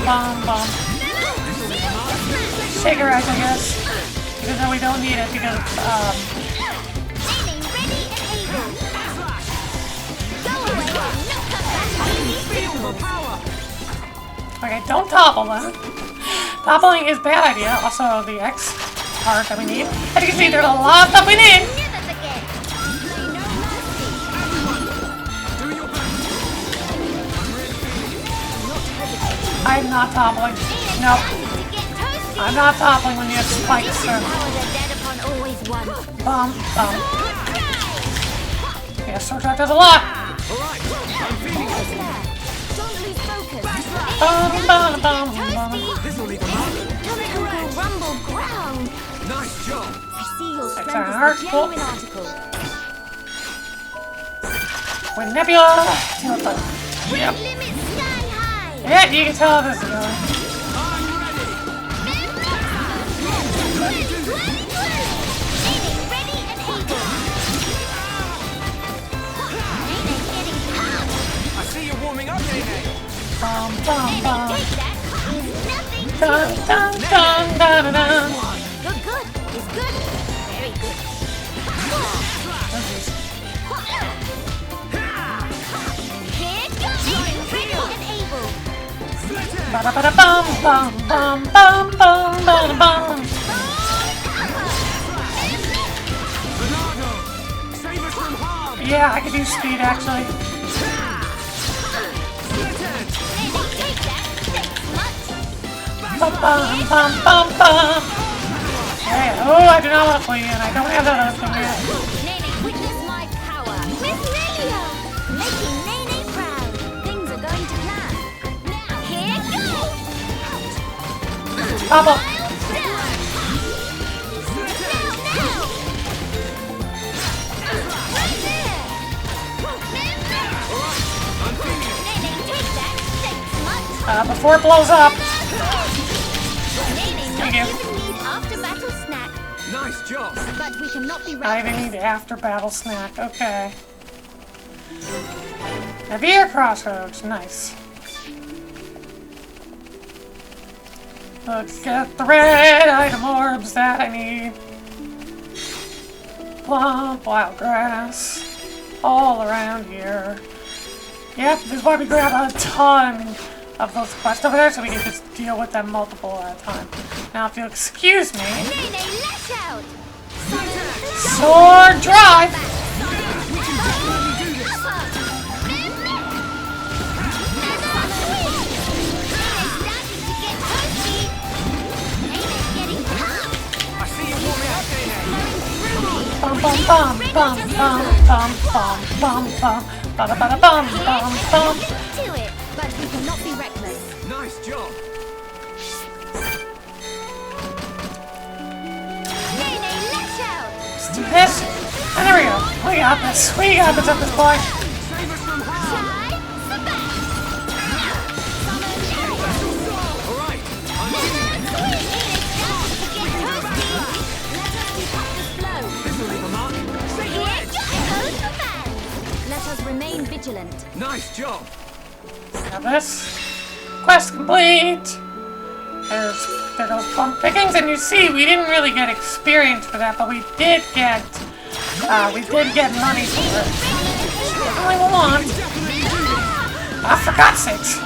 Bum. Shaker Edge, I guess. Even though we don't need it because Okay, don't topple them. Toppling is a bad idea. Also, the X part that we need. As you can see, there's a lot of stuff we need. Never forget. Play no mercy. I'm not toppling. Nope. I'm not toppling when you have spikes. So. Bum, bum. Yeah, sword trap does a lot. Bum, bum, bum, bum. Rumble ground. Nice job. I see your strength Excellent. is the genuine article. With Nebula. Yep. Limit sky high. Yeah, you can tell how this is going. Ready and able. Getting I see you warming up, Nene. Bum, bum, bum. take that. Nothing. Dun, dun, dun, dun, dun, dun. Good. It's good. Very good. Here goes. Ready and able. Ba-da-ba-da-bum, bum, bum, bum, bum, ba-da-bum. Save us from harm. Yeah, I could use speed actually. Take that. Thanks much. Bum, bum, bum, bum, bum. Hey, oh, I do not want to play in. I don't have that other thing yet. Nene, witness my power. Miss Lilia! Making Nene proud. Things are going to plan. Now, here goes! Pop up. Right there! Nene, take that. Thanks much. Before it blows up. Nene, Thank not you. even need after battle snack. Nice job. But we cannot be I ready. even need after battle snack. Okay. Navier Crossroads. Nice. Let's get the red item orbs that I need. Plump wild grass all around here. Yep, this is why we grab a ton of those quests over there so we can just deal with them multiple at a time. Now, if you'll excuse me, Nene, lash out! sword drive! I see you warming up, Nene. Bum bum bum bum bum bum bum bum bum bada bada bum bum bum. To it, but we cannot be reckless. Nice job. Nene, lash out! Let's do this. And there we go. We got this. We got this at this point. Save us from harm. Try, Sabat! All right. I'm feeling it. This will leave a mark. Stay your edge. Let us remain vigilant. Nice job. Got this. Quest complete. There goes plum pickings, and you see we didn't really get experience for that, but we did get money for it. Definitely will want. For God's sakes.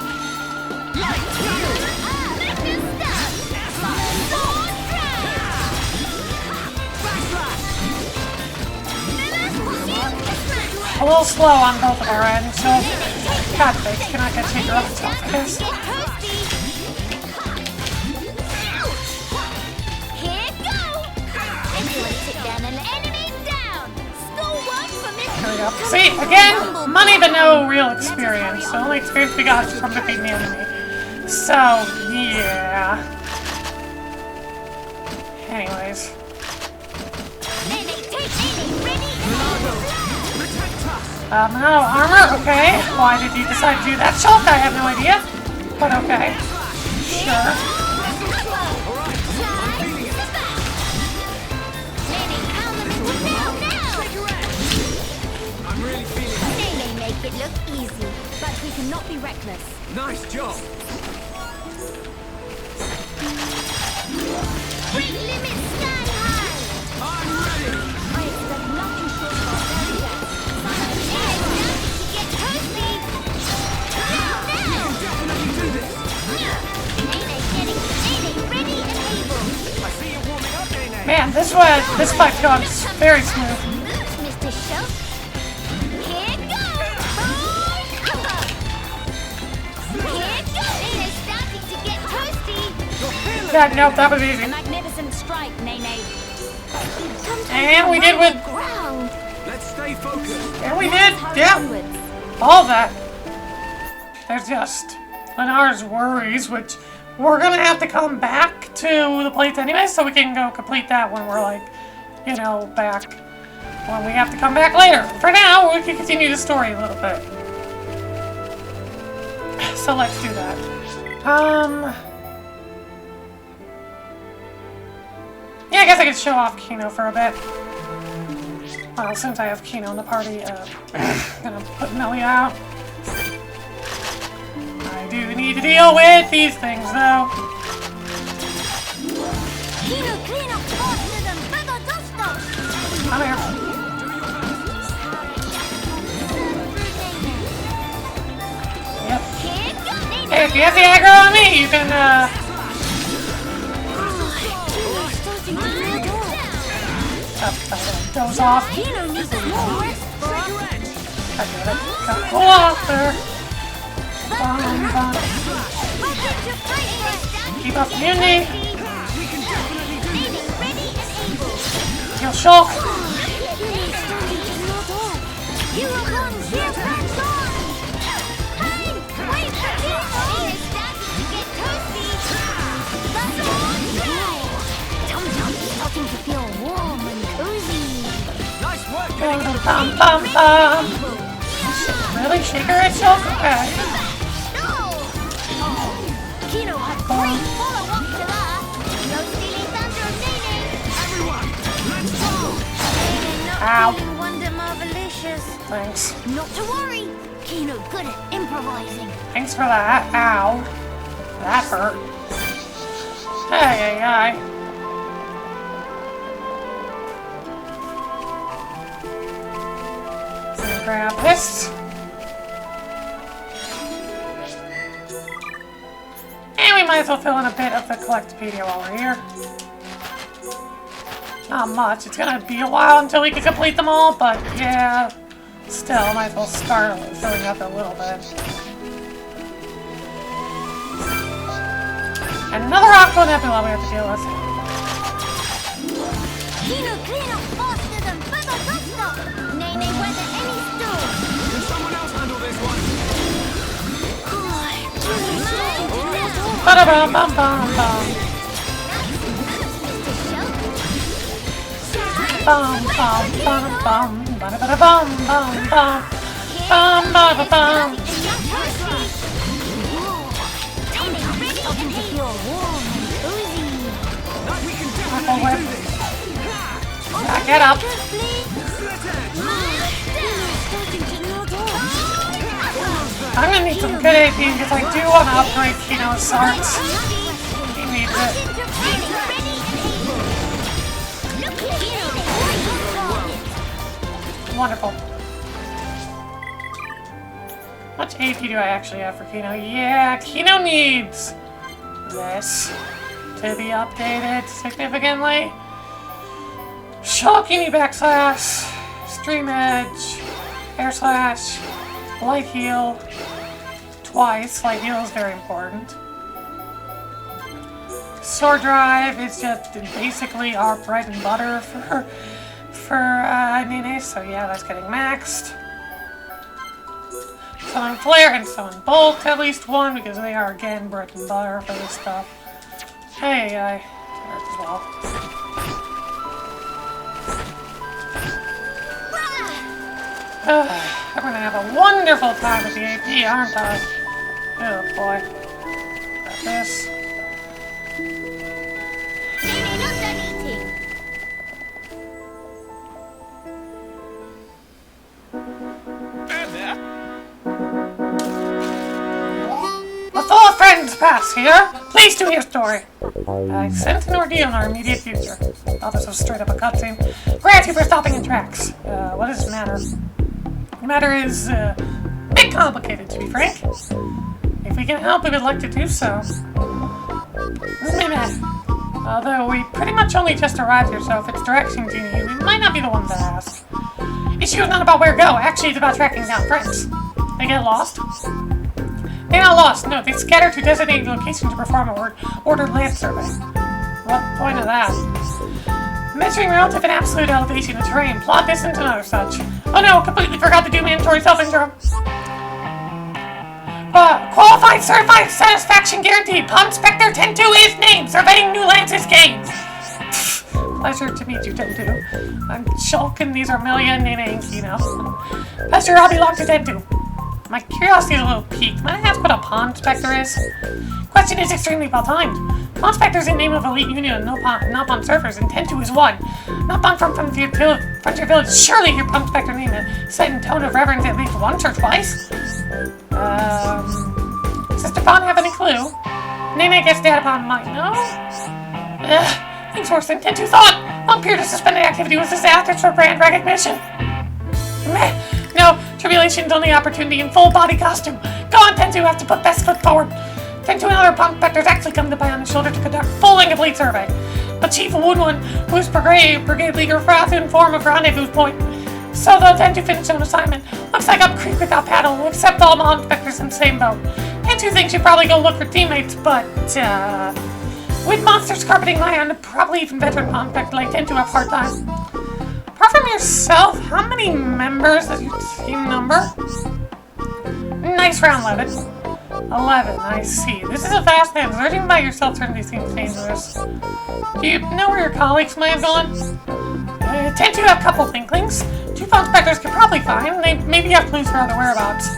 A little slow on both of our ends, so God sakes, can I get take her off top of this? Here go! Everyone sit down and enemy down! Score one for Miss There we go. See, again, money but no real experience. The only experience we got is from defeating the enemy. So, yeah. Anyways. No armor, okay. Why did you decide to do that, Shulk? I have no idea. But okay. Sure. I'm really feeling it. They may make it look easy, but we cannot be reckless. Nice job. Bring limits sky high! I'm ready. I expect nothing short of our very best. To get toasty! Now! Definitely do this. Man, this fight's going very smooth. Mr. Shoulder. Here goes! Here goes! It's starting to get toasty. Yeah, nope, that was easy. A magnificent strike, Nene. And we did with... Ground. Let's stay focused. And we did, Hurry yeah. onwards. All that. There's just Lenar's worries, which we're gonna have to come back to the plates anyway, so we can go complete that when we're like, you know, back. When we have to come back later. For now, we can continue the story a little bit. So let's do that. Yeah, I guess I could show off Kino for a bit. Well, since I have Kino in the party, I'm gonna put Millie out. I do need to deal with these things, though. Kino, clean up faster than feather duster. Come here. Yep. Here goes! Hey, if you have the aggro on me, you can, goes off. Kino needs more rest for us. I get it. Go off there. Bum, bum. Keep up immunity. Heal Shulk. Starting to feel warm and cozy. Nice work. Bum, bum, bum, bum. Really? Shake her at Shulk? Okay. Kino had great follow-up to that. No stealing thunder of Nene. Everyone, let's go. Nene not Ow. feeling Wonder Marvelicious. Thanks. Not to worry. Kino good at improvising. Thanks for that. Ow. That hurt. Hey, hey, hey. Gonna grab this. And we might as well fill in a bit of the Collectopedia while we're here. Not much. It's gonna be a while until we can complete them all, but yeah. Still, might as well start filling up a little bit. And another Aqua Nebula we have to deal with. Kino clean up faster than feather duster. Nene weather any storm. Can someone else handle this one? Ba-da-bum-bum-bum-bum. Bum-bum-bum-bum. Ba-da-ba-da-bum-bum-bum. Bum-ba-ba-bum. Starting to feel warm and cozy. We can Apple definitely whip. do this. Back it up. I'm gonna need some good AP because I do want to upgrade Kino's swords. He needs it. Wonderful. How much AP do I actually have for Kino? Yeah, Kino needs this to be updated significantly. Shockini backslash, stream edge, air slash, light heal twice. Light heal is very important. Sword drive is just basically our bread and butter for Nene, so yeah, that's getting maxed. Summon Flare and Summon Bolt, at least one, because they are again bread and butter for this stuff. Hey, I as well. I'm gonna have a wonderful time with the AP, aren't I? Oh boy. Got this. Nene not done eating. A fellow friends pass here. Please do your story. I sent an ordeal in our immediate future. Oh, this was straight up a cutscene. Grant you for stopping in tracks. What does it matter? The matter is a bit complicated, to be frank. If we can help, we would like to do so. Although we pretty much only just arrived here, so if it's directions you need, we might not be the ones to ask. Issue is not about where to go, actually it's about tracking down friends. They get lost? They're not lost, no, they scatter to designated locations to perform a ordered land survey. What point of that? Measuring relative and absolute elevation of terrain, plot distance and other such. Oh no, completely forgot to do mandatory self-intro. Qualified, certified, satisfaction guaranteed. Pawn Spectre 10-2 is named. Surveying new lands is gained. Pleasure to meet you, 10-2. I'm Shulk and these are Melia and Nene, you know. Pleasure, I'll belong to 10-2. My curiosity is a little piqued. Might I ask what a Pawn Spectre is? Question is extremely well timed. Pawn Spectre is the name of elite union of not Pawn surfers, and 10-2 is one. Not Pawn from Frontier Village. Surely your Pawn Spectre name is set in tone of reverence at least once or twice? Sister Pawn have any clue? Nene gets data Pawn might know? Things worse than 10-2 thought. Long period of suspended activity was disastrous for brand recognition. Meh. No, tribulation's only opportunity in full body costume. Go on, 10-2 have to put best foot forward. 10-2 and other Pawn Spectres actually come to Bionis Shoulder to conduct full and complete survey. But Chief Woodone, who's brigade leader, forgot to inform of rendezvous point. So though 10-2 finished on assignment, looks like up creek without paddle, and accept all Pawn Spectres in the same boat. 10-2 thinks you probably go look for teammates, but with monsters carpeting land, probably even veteran Pawn Spectres like 10-2 have a hard time. Apart from yourself, how many members does your team number? Nice round, 11. 11, I see. This is a fast man. Searching by yourself certainly seems dangerous. Do you know where your colleagues might have gone? 10-2 have a couple thinklings. 2 Pawn Spectres could probably find. They maybe have clues for other whereabouts.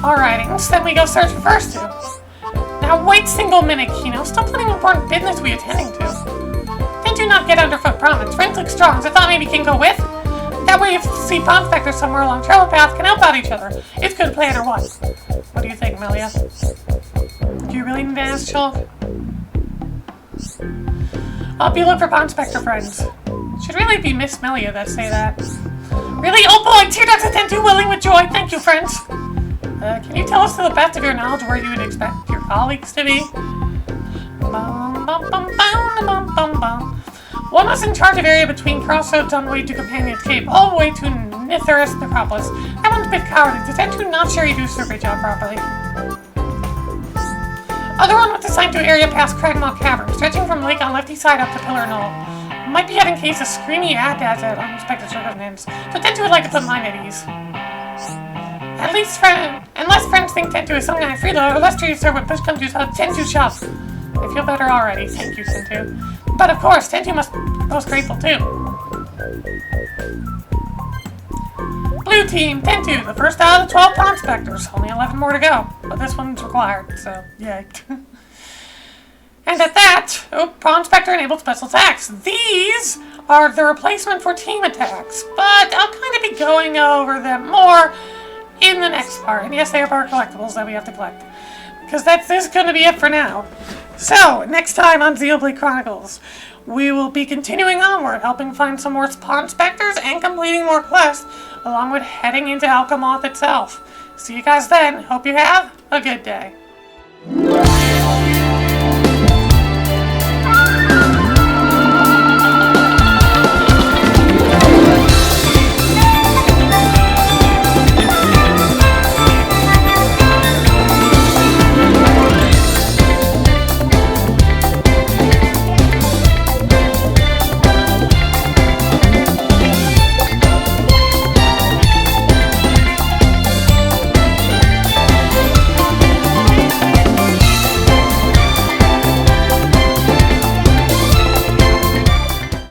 Alright, instead we go search for first 2. Now wait single minute, Kino. Still plenty of important business we attending to. Do not get underfoot promise. Friends look strong, so I thought maybe you can go with. That way if you see Pawn Spectres somewhere along travel path can help out each other. It's good plan or what? What do you think, Melia? Do you really need to ask, Shulk? I'll be looking for Pawn Spectre friends. Should really be Miss Melia that say that. Really? Oh boy, Tear Ducks at 10-2 willing with joy. Thank you, friends. Can you tell us to the best of your knowledge where you would expect your colleagues to be? Bum, bum, bum, bum, bum, bum, bum. One was in charge of area between Crossroads on the way to Companion's Cape, all the way to Nithurus Necropolis. That one's a bit cowardly. The 10-2 not sure you do survey job properly. Other one was assigned to an area past Cragmaw Cavern, stretching from lake on lefty side up to Pillar Knoll. Might be having case of screamy ad-dads at unexpected circumstances, so 10-2 would like to put mine at ease. At least unless friends think 10-2 is some kind of freeloader, less treated serve when push comes to 10-2 shove. I feel better already, thank you, 10-2. But of course, 10-2 must be most grateful too. Blue team, 10-2, the first out of the 12 Pawn Spectres. Only 11 more to go, but this one's required, so yay. And at that, Pawn Spectre enabled special attacks. These are the replacement for team attacks, but I'll kind of be going over them more in the next part. And yes, they are part collectibles that we have to collect. Because this is going to be it for now. So, next time on Xenoblade Chronicles, we will be continuing onward, helping find some more Pawn Spectres and completing more quests, along with heading into Alchemoth itself. See you guys then. Hope you have a good day.